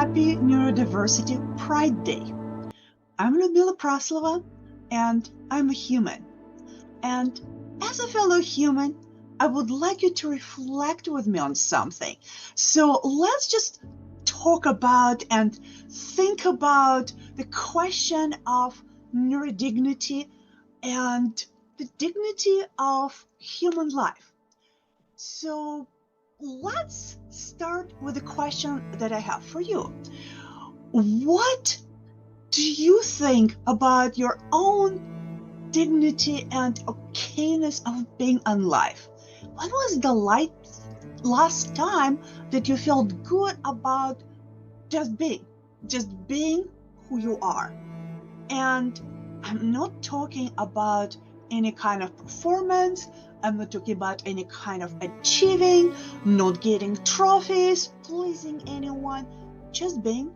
Happy Neurodiversity Pride Day. I'm Ludmila Praslova, and I'm a human. And as a fellow human, I would like you to reflect with me on something. So let's just talk about and think about the question of neurodignity and the dignity of human life. So let's start with the question that I have for you. What do you think about your own dignity and okayness of being alive? When was the last time that you felt good about just being who you are? And I'm not talking about any kind of performance. I'm not talking about any kind of achieving, not getting trophies, pleasing anyone, just being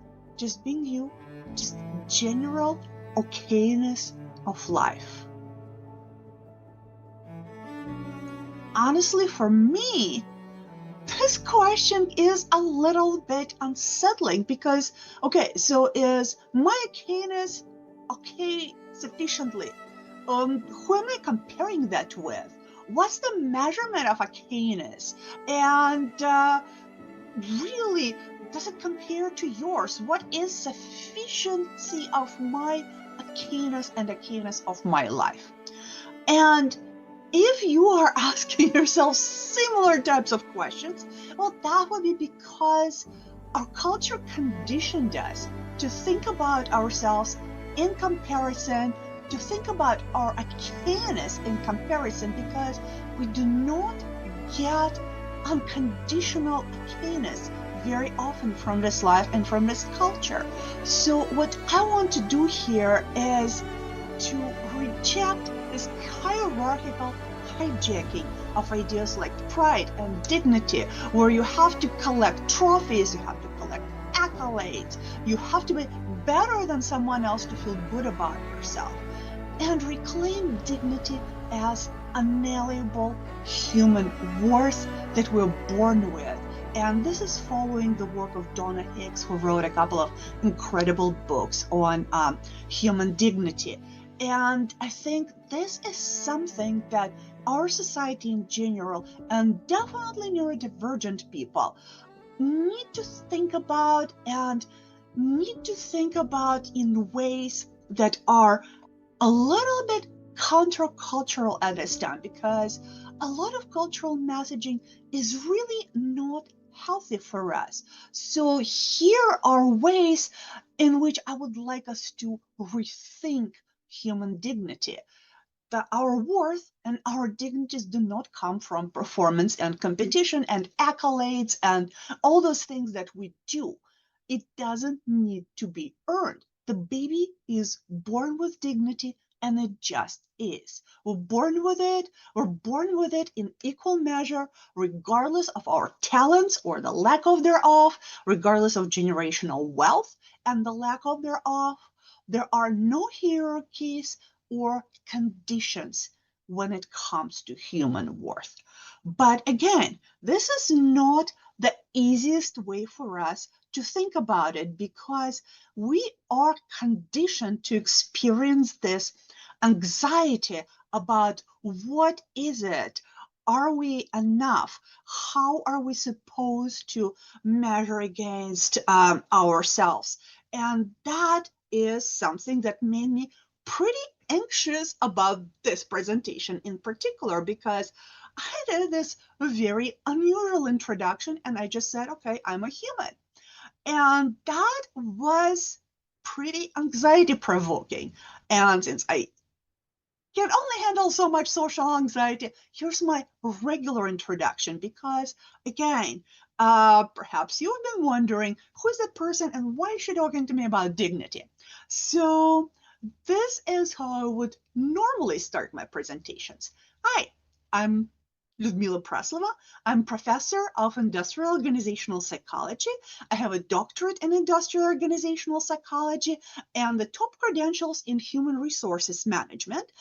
you, just general okayness of life. Honestly, for me, this question is a little bit unsettling because, okay, so is my okayness okay sufficiently? Who am I comparing that with? What's the measurement of okayness? And really, does it compare to yours? What is sufficiency of my okayness and okayness of my life? And if you are asking yourself similar types of questions, well, that would be because our culture conditioned us to think about ourselves in comparison, to think about our okayness in comparison, because we do not get unconditional okayness very often from this life and from this culture. So what I want to do here is to reject this hierarchical hijacking of ideas like pride and dignity, where you have to collect trophies, you have to collect accolades, you have to be better than someone else to feel good about yourself, and reclaim dignity as unalienable human worth that we're born with. And this is following the work of Donna Hicks, who wrote a couple of incredible books on human dignity. And I think this is something that our society in general, and definitely neurodivergent people, need to think about in ways that are a little bit countercultural at this time, because a lot of cultural messaging is really not healthy for us. So here are ways in which I would like us to rethink human dignity. That our worth and our dignities do not come from performance and competition and accolades and all those things that we do. It doesn't need to be earned. The baby is born with dignity, and it just is. We're born with it. We're born with it in equal measure, regardless of our talents or the lack of thereof, regardless of generational wealth and the lack of thereof. There are no hierarchies or conditions when it comes to human worth. But again, this is not the easiest way for us to think about it, because we are conditioned to experience this anxiety about what is it? Are we enough? How are we supposed to measure against ourselves? And that is something that made me pretty anxious about this presentation in particular, because I did this very unusual introduction and I just said, okay, I'm a human. And that was pretty anxiety provoking. And since I can only handle so much social anxiety, here's my regular introduction, because again, perhaps you've been wondering, who is that person and why is she talking to me about dignity? So this is how I would normally start my presentations. Hi, I'm Ludmila Praslova. I'm professor of industrial organizational psychology. I have a doctorate in industrial organizational psychology and the top credentials in human resources management.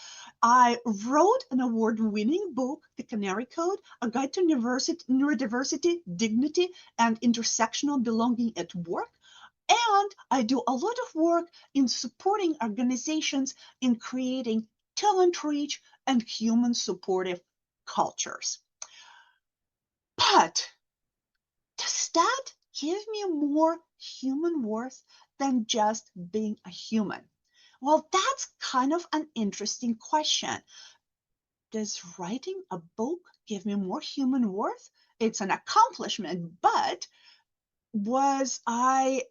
I wrote an award-winning book, The Canary Code, A Guide to Neurodiversity, Dignity, and Intersectional Belonging at Work. And I do a lot of work in supporting organizations in creating talent-rich and human supportive cultures. But does that give me more human worth than just being a human? Well, that's kind of an interesting question. Does writing a book give me more human worth? It's an accomplishment, but was I,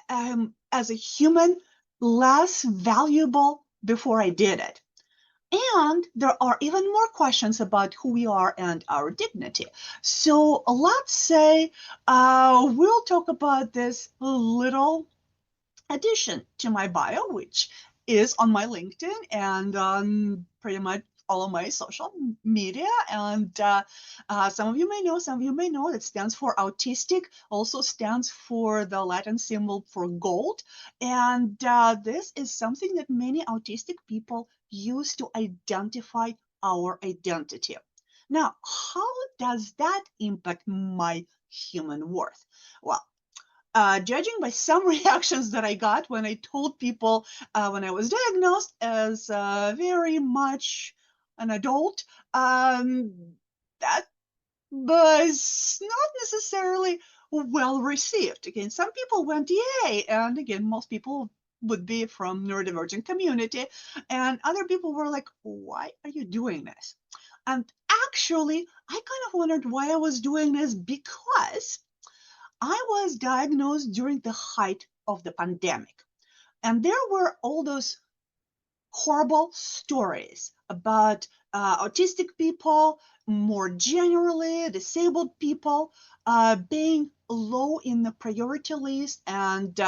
as a human, less valuable before I did it? And there are even more questions about who we are and our dignity. So let's say we'll talk about this little addition to my bio, which is on my LinkedIn and on pretty much all of my social media. And some of you may know, some of you may know, it stands for autistic, also stands for the Latin symbol for gold. And this is something that many autistic people use to identify our identity. Now, how does that impact my human worth? Well, judging by some reactions that I got when I told people when I was diagnosed as very much an adult, that was not necessarily well received. Again, some people went, yay, and again, most people would be from neurodivergent community, and other people were like, why are you doing this? And actually, I kind of wondered why I was doing this because I was diagnosed during the height of the pandemic. And there were all those horrible stories about autistic people, more generally, disabled people being low in the priority list. And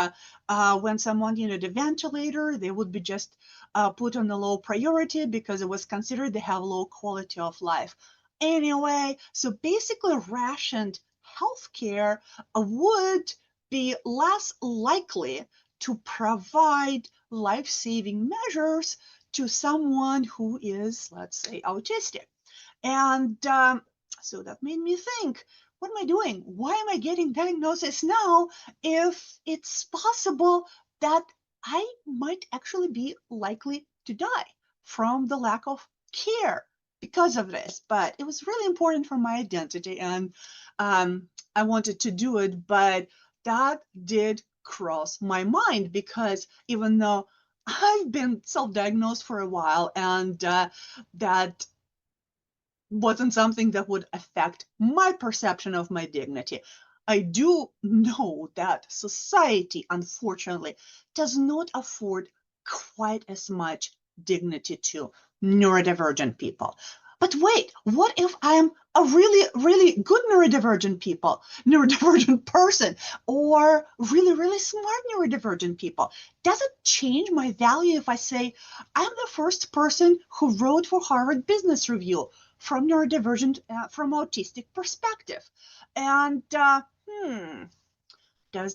when someone needed a ventilator, they would be just put on the low priority because it was considered they have low quality of life. Anyway, so basically rationed healthcare would be less likely to provide life-saving measures to someone who is, let's say, autistic. And so that made me think, what am I doing? Why am I getting diagnosis now if it's possible that I might actually be likely to die from the lack of care because of this? But it was really important for my identity, and I wanted to do it, but that did cross my mind because even though I've been self-diagnosed for a while and that wasn't something that would affect my perception of my dignity, I do know that society, unfortunately, does not afford quite as much dignity to neurodivergent people. But wait, what if I'm a really, really good neurodivergent person, or really, really smart neurodivergent people? Does it change my value if I say I'm the first person who wrote for Harvard Business Review from neurodivergent, from autistic perspective? And does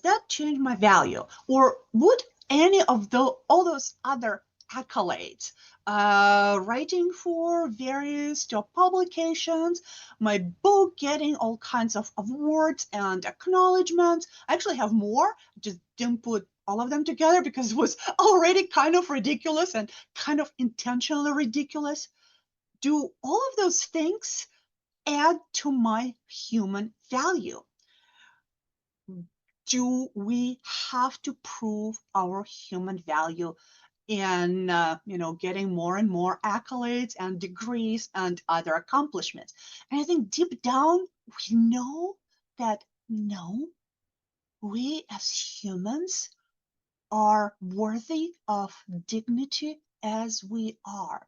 that change my value? Or would any of all those other accolades, writing for various job publications, my book getting all kinds of awards and acknowledgments? I actually have more, just didn't put all of them together because it was already kind of ridiculous and kind of intentionally ridiculous. Do all of those things add to my human value? Do we have to prove our human value in getting more and more accolades and degrees and other accomplishments? And I think deep down we know that no, we as humans are worthy of dignity as we are.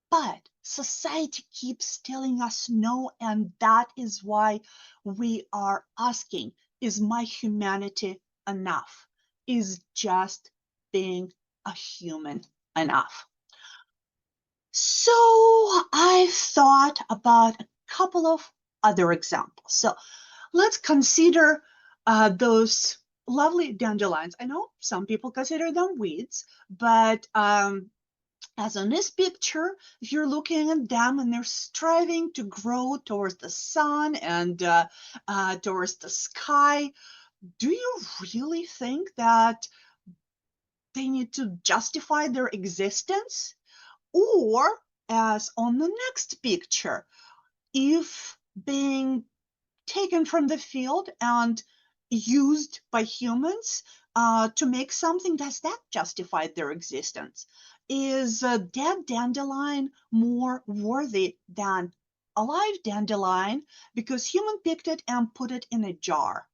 But society keeps telling us no, and that is why we are asking, is my humanity enough? Is just being a human enough? So I thought about a couple of other examples. So let's consider those lovely dandelions. I know some people consider them weeds, but as on this picture, if you're looking at them and they're striving to grow towards the sun and towards the sky, do you really think that they need to justify their existence? Or, as on the next picture, if being taken from the field and used by humans to make something, does that justify their existence? Is a dead dandelion more worthy than a live dandelion because human picked it and put it in a jar?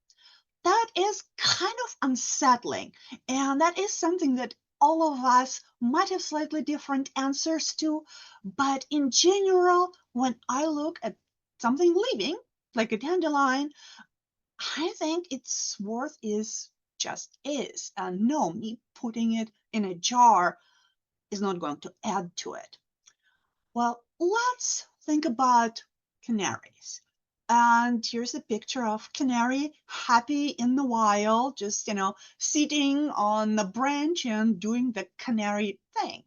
That is kind of unsettling. And that is something that all of us might have slightly different answers to. But in general, when I look at something living, like a dandelion, I think its worth is just is. And no, me putting it in a jar is not going to add to it. Well, let's think about canaries. And here's a picture of canary happy in the wild, just, sitting on the branch and doing the canary thing.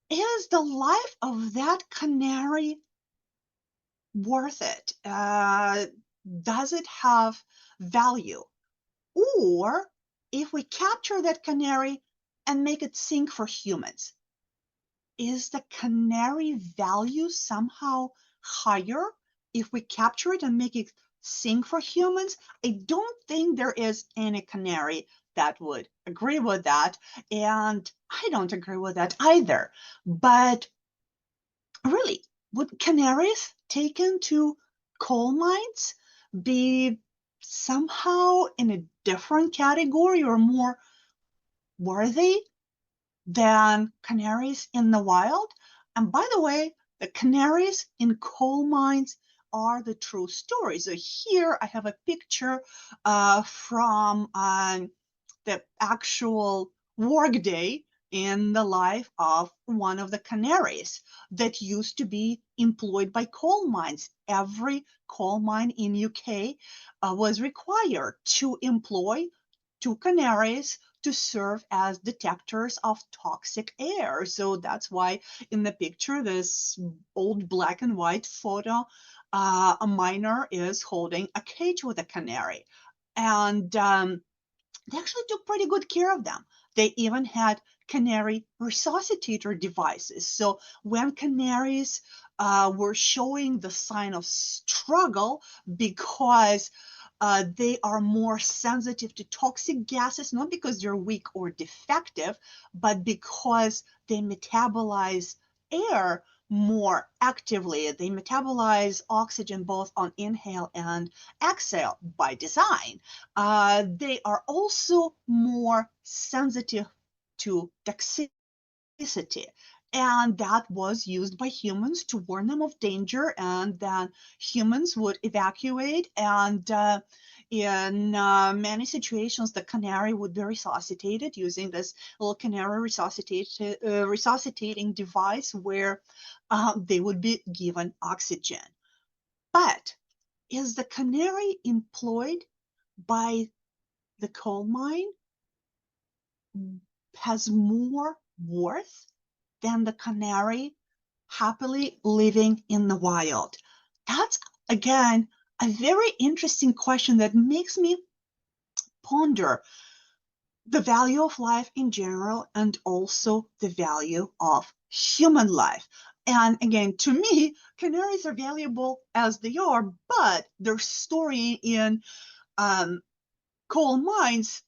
Is the life of that canary worth it? Does it have value? Or if we capture that canary and make it sing for humans, is the canary value somehow higher if we capture it and make it sing for humans? I don't think there is any canary that would agree with that, and I don't agree with that either. But really, would canaries taken to coal mines be somehow in a different category or more worthy than canaries in the wild? And by the way, the canaries in coal mines are the true story. So here I have a picture from the actual workday in the life of one of the canaries that used to be employed by coal mines. Every coal mine in UK was required to employ two canaries to serve as detectors of toxic air. So that's why in the picture, this old black and white photo, a miner is holding a cage with a canary. And they actually took pretty good care of them. They even had canary resuscitator devices. So when canaries were showing the sign of struggle because they are more sensitive to toxic gases, not because they're weak or defective, but because they metabolize air more actively. They metabolize oxygen both on inhale and exhale by design. They are also more sensitive to toxicity. And that was used by humans to warn them of danger, and then humans would evacuate. And in many situations, the canary would be resuscitated using this little canary resuscitating device where they would be given oxygen. But is the canary employed by the coal mine has more worth than the canary happily living in the wild? That's, again, a very interesting question that makes me ponder the value of life in general and also the value of human life. And again, to me, canaries are valuable as they are, but their story in coal mines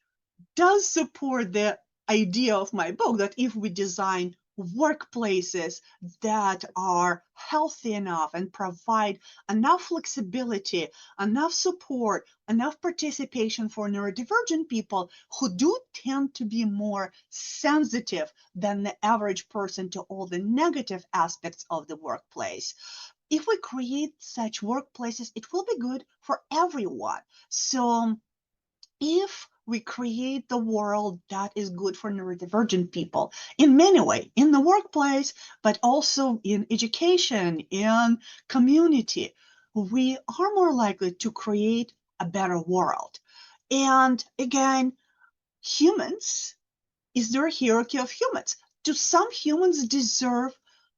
does support the idea of my book that if we design workplaces that are healthy enough and provide enough flexibility, enough support, enough participation for neurodivergent people who do tend to be more sensitive than the average person to all the negative aspects of the workplace. If we create such workplaces, it will be good for everyone. So if we create the world that is good for neurodivergent people in many ways, in the workplace, but also in education, in community, we are more likely to create a better world. And again, humans, is there a hierarchy of humans? Do some humans deserve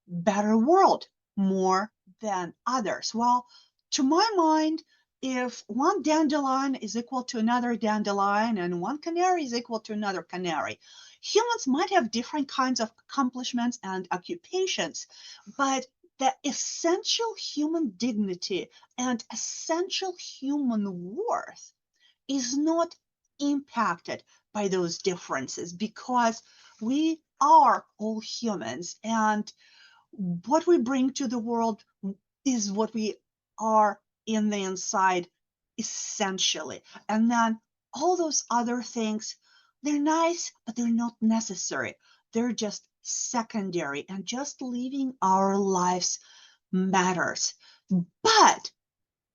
better world more than others? Well, to my mind, if one dandelion is equal to another dandelion and one canary is equal to another canary, humans might have different kinds of accomplishments and occupations, but the essential human dignity and essential human worth is not impacted by those differences because we are all humans, and what we bring to the world is what we are in the inside essentially. And then all those other things, they're nice, but they're not necessary. They're just secondary, and just living our lives matters. But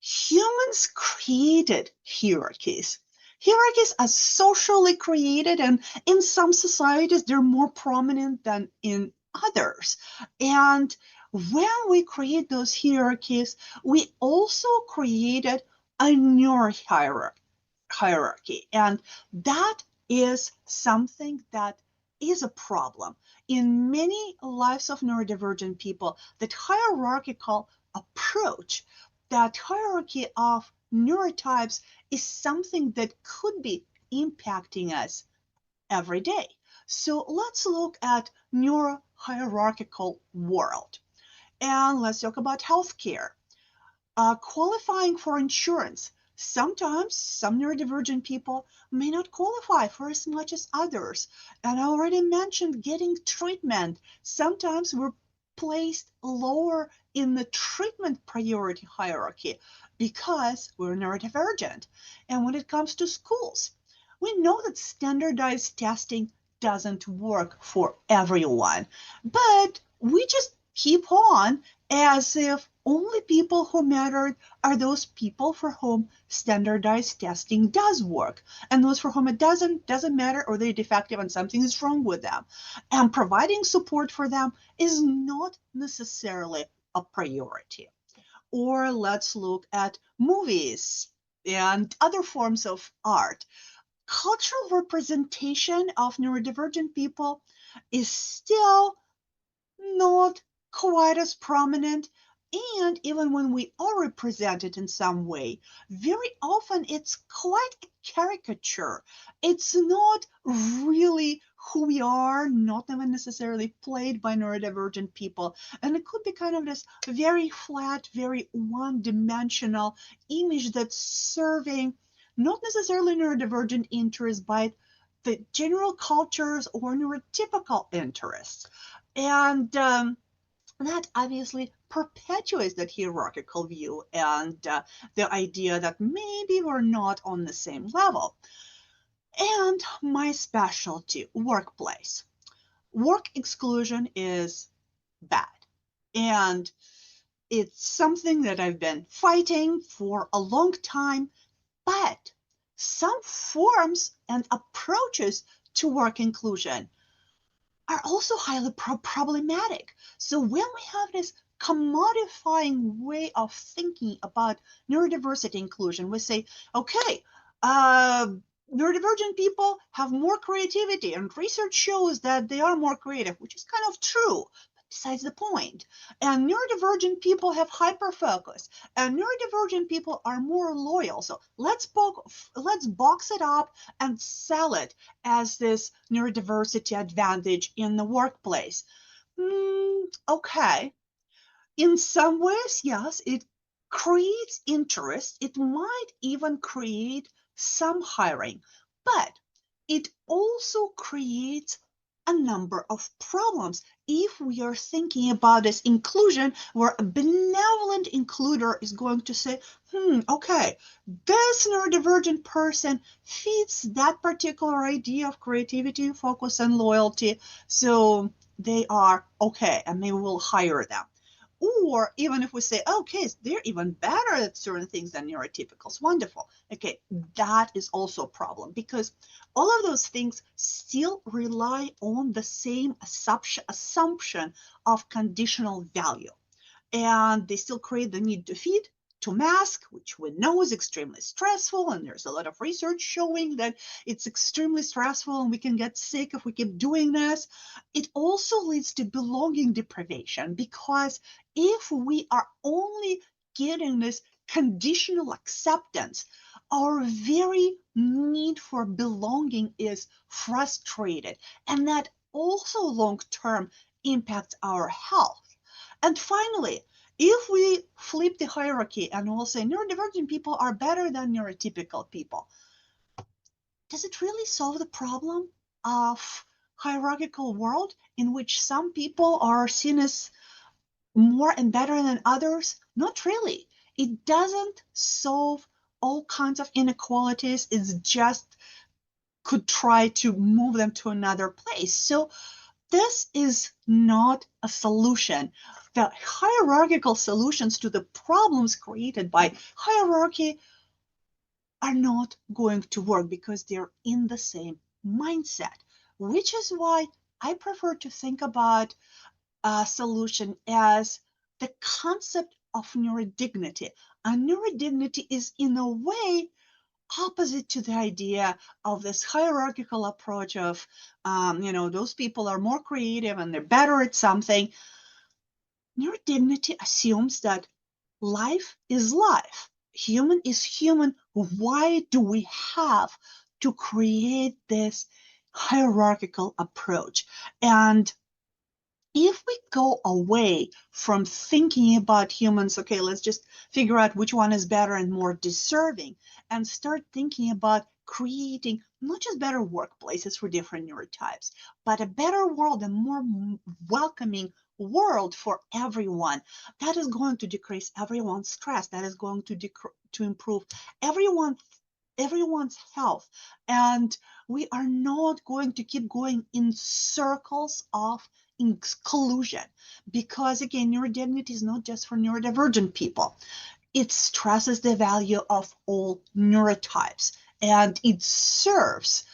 humans created hierarchies. Hierarchies are socially created, and in some societies, they're more prominent than in others. And when we create those hierarchies, we also created a neural hierarchy. And that is something that is a problem. In many lives of neurodivergent people, that hierarchical approach, that hierarchy of neurotypes is something that could be impacting us every day. So let's look at neurohierarchical world. And let's talk about healthcare. Qualifying for insurance. Sometimes some neurodivergent people may not qualify for as much as others. And I already mentioned getting treatment. Sometimes we're placed lower in the treatment priority hierarchy because we're neurodivergent. And when it comes to schools, we know that standardized testing doesn't work for everyone, but we just keep on as if only people who mattered are those people for whom standardized testing does work, and those for whom it doesn't matter, or they're defective and something is wrong with them. And providing support for them is not necessarily a priority. Or let's look at movies and other forms of art. Cultural representation of neurodivergent people is still not quite as prominent. And even when we are represented in some way, very often it's quite a caricature. It's not really who we are, not even necessarily played by neurodivergent people. And it could be kind of this very flat, very one-dimensional image that's serving not necessarily neurodivergent interests, but the general cultures or neurotypical interests. And that obviously perpetuates that hierarchical view and the idea that maybe we're not on the same level. And my specialty, workplace. Work exclusion is bad. And it's something that I've been fighting for a long time, but some forms and approaches to work inclusion are also highly problematic. So when we have this commodifying way of thinking about neurodiversity inclusion, we say, okay, neurodivergent people have more creativity, and research shows that they are more creative, which is kind of true. Besides the point. And neurodivergent people have hyperfocus, and neurodivergent people are more loyal. So let's box it up and sell it as this neurodiversity advantage in the workplace. Okay. In some ways, yes, it creates interest. It might even create some hiring, but it also creates a number of problems if we are thinking about this inclusion, where a benevolent includer is going to say, okay, this neurodivergent person fits that particular idea of creativity, focus, and loyalty, so they are okay, and maybe we'll hire them. Or even if we say, okay, they're even better at certain things than neurotypicals, wonderful. Okay, that is also a problem, because all of those things still rely on the same assumption of conditional value. And they still create the need to fit, to mask, which we know is extremely stressful. And there's a lot of research showing that it's extremely stressful and we can get sick if we keep doing this. It also leads to belonging deprivation, because if we are only getting this conditional acceptance, our very need for belonging is frustrated, and that also long-term impacts our health. And finally, if we flip the hierarchy and we'll say neurodivergent people are better than neurotypical people, does it really solve the problem of hierarchical world in which some people are seen as more and better than others? Not really. It doesn't solve all kinds of inequalities. It's just could try to move them to another place. So this is not a solution. The hierarchical solutions to the problems created by hierarchy are not going to work because they're in the same mindset, which is why I prefer to think about a solution as the concept of neurodignity. And neurodignity is in a way opposite to the idea of this hierarchical approach of, those people are more creative and they're better at something. Neurodignity assumes that life is life. Human is human. Why do we have to create this hierarchical approach? And if we go away from thinking about humans, okay, let's just figure out which one is better and more deserving, and start thinking about creating not just better workplaces for different neurotypes, but a better world, a more welcoming world for everyone, that is going to decrease everyone's stress, that is going to improve everyone's health, and we are not going to keep going in circles of exclusion, because again, neurodignity is not just for neurodivergent people. It stresses the value of all neurotypes, and it serves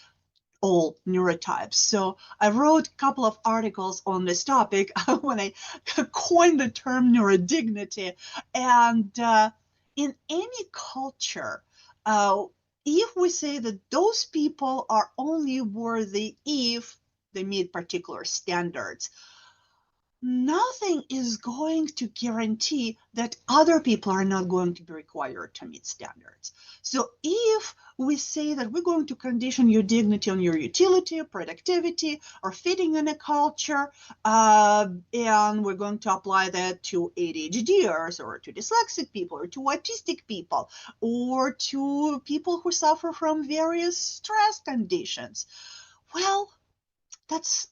all neurotypes. So I wrote a couple of articles on this topic when I coined the term neurodignity. And in any culture, if we say that those people are only worthy if they meet particular standards, nothing is going to guarantee that other people are not going to be required to meet standards. So if we say that we're going to condition your dignity on your utility, productivity, or fitting in a culture, and we're going to apply that to ADHDers or to dyslexic people or to autistic people or to people who suffer from various stress conditions, well, that's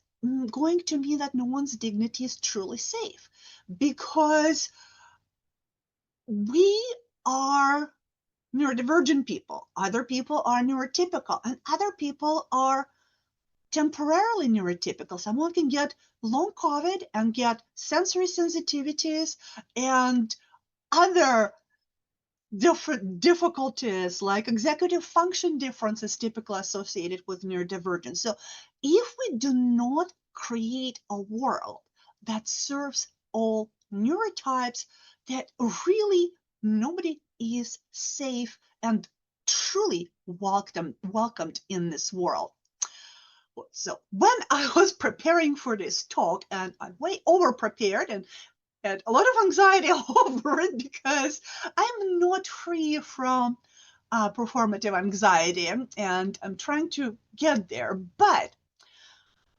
going to mean that no one's dignity is truly safe, because we are neurodivergent people, other people are neurotypical, and other people are temporarily neurotypical. Someone can get long COVID and get sensory sensitivities and other different difficulties like executive function differences typically associated with neurodivergence. So if we do not create a world that serves all neurotypes, that really nobody is safe and truly welcomed in this world. So when I was preparing for this talk, and I'm way over prepared and had a lot of anxiety over it because I'm not free from performative anxiety, and I'm trying to get there. But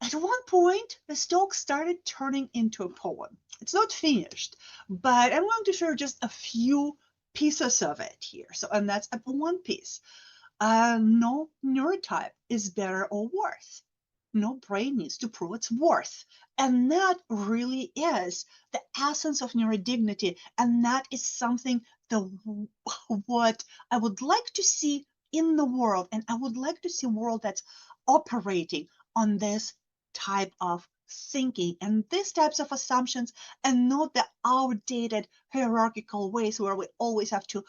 at one point, the talk started turning into a poem. It's not finished, but I'm going to share just a few pieces of it here. So, and that's one piece. No neurotype is better or worse. No brain needs to prove its worth. And that really is the essence of neurodignity. And that is something what I would like to see in the world. And I would like to see a world that's operating on this type of thinking and these types of assumptions, and not the outdated hierarchical ways where we always have to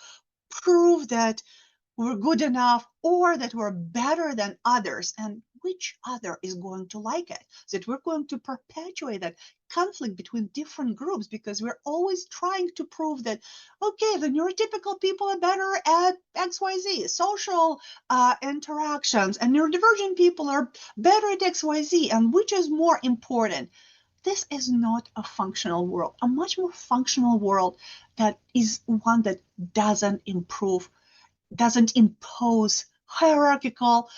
prove that we're good enough or that we're better than others, and which other is going to like it. That we're going to perpetuate that conflict between different groups because we're always trying to prove that, okay, the neurotypical people are better at XYZ, social interactions, and neurodivergent people are better at XYZ, and which is more important. This is not a functional world. A much more functional world that is one that doesn't impose hierarchical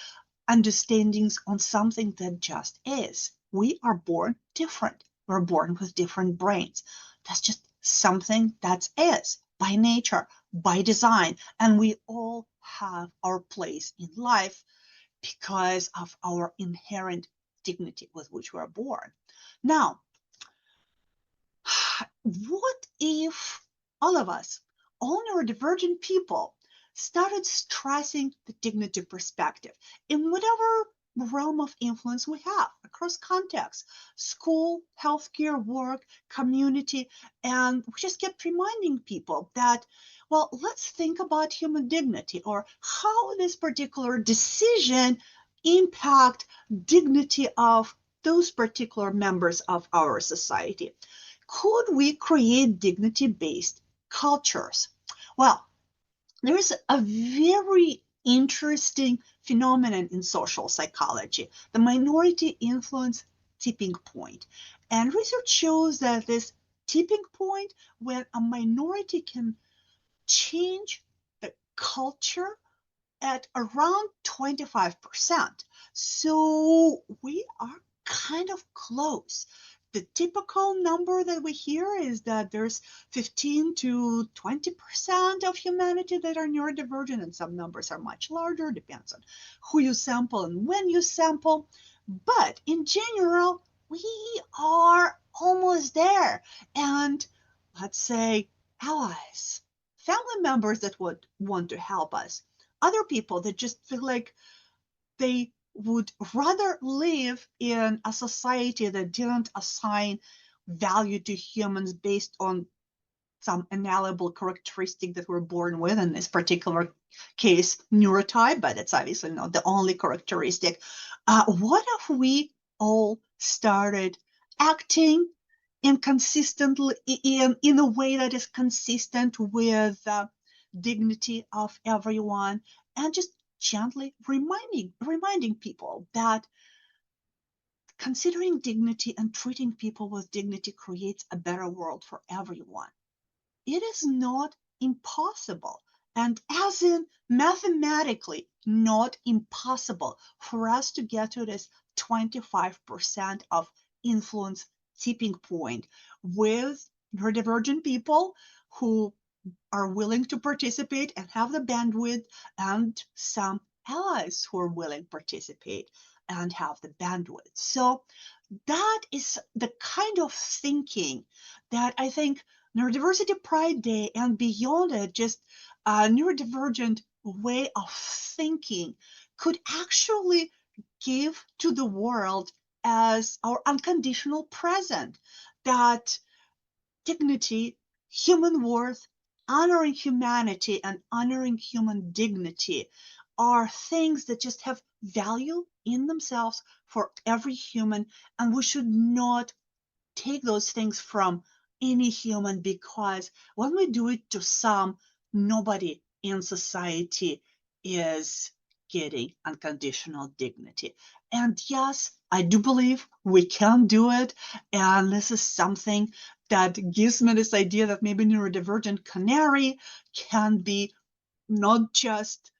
understandings on something that just is. We are born different. We're born with different brains. That's just something that is by nature, by design, and we all have our place in life because of our inherent dignity with which we are born. Now, what if all of us, all neurodivergent people, started stressing the dignity perspective in whatever realm of influence we have across contexts, school, healthcare, work, community, and we just kept reminding people that, well, let's think about human dignity, or how this particular decision impact dignity of those particular members of our society. Could we create dignity-based cultures? Well, there's a very interesting phenomenon in social psychology, the minority influence tipping point. And research shows that this tipping point, when a minority can change the culture at around 25%. So we are kind of close. The typical number that we hear is that there's 15 to 20% of humanity that are neurodivergent, and some numbers are much larger, depends on who you sample and when you sample. But in general, we are almost there. And let's say allies, family members that would want to help us, other people that just feel like they would rather live in a society that didn't assign value to humans based on some inalienable characteristic that we're born with, in this particular case, neurotype, but it's obviously not the only characteristic. What if we all started acting inconsistently in a way that is consistent with dignity of everyone, and just gently reminding people that considering dignity and treating people with dignity creates a better world for everyone. It is not impossible, and as in mathematically not impossible, for us to get to this 25% of influence tipping point with neurodivergent people who are willing to participate and have the bandwidth, and some allies who are willing to participate and have the bandwidth. So that is the kind of thinking that I think Neurodiversity Pride Day and beyond it, just a neurodivergent way of thinking could actually give to the world as our unconditional present, that dignity, human worth, honoring humanity and honoring human dignity are things that just have value in themselves for every human, and we should not take those things from any human, because when we do it to some, nobody in society is getting unconditional dignity. And yes, I do believe we can do it. And this is something that gives me this idea that maybe neurodivergent canary can be not just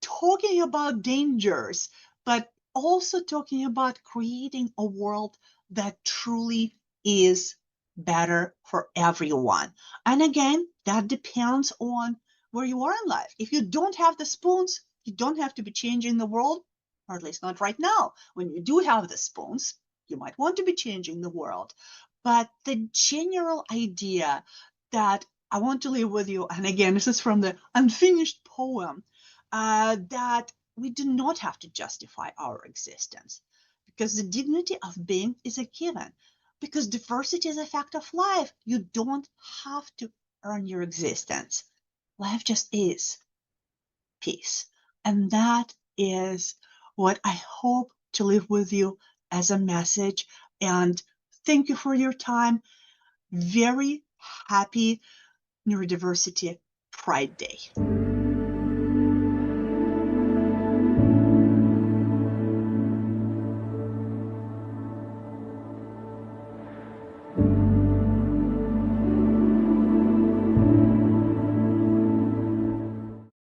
talking about dangers, but also talking about creating a world that truly is better for everyone. And again, that depends on where you are in life. If you don't have the spoons, you don't have to be changing the world, or at least not right now. When you do have the spoons, you might want to be changing the world. But the general idea that I want to leave with you, and again, this is from the unfinished poem, that we do not have to justify our existence, because the dignity of being is a given, because diversity is a fact of life. You don't have to earn your existence. Life just is. Peace. And that is what I hope to leave with you as a message. And thank you for your time. Very happy Neurodiversity Pride Day.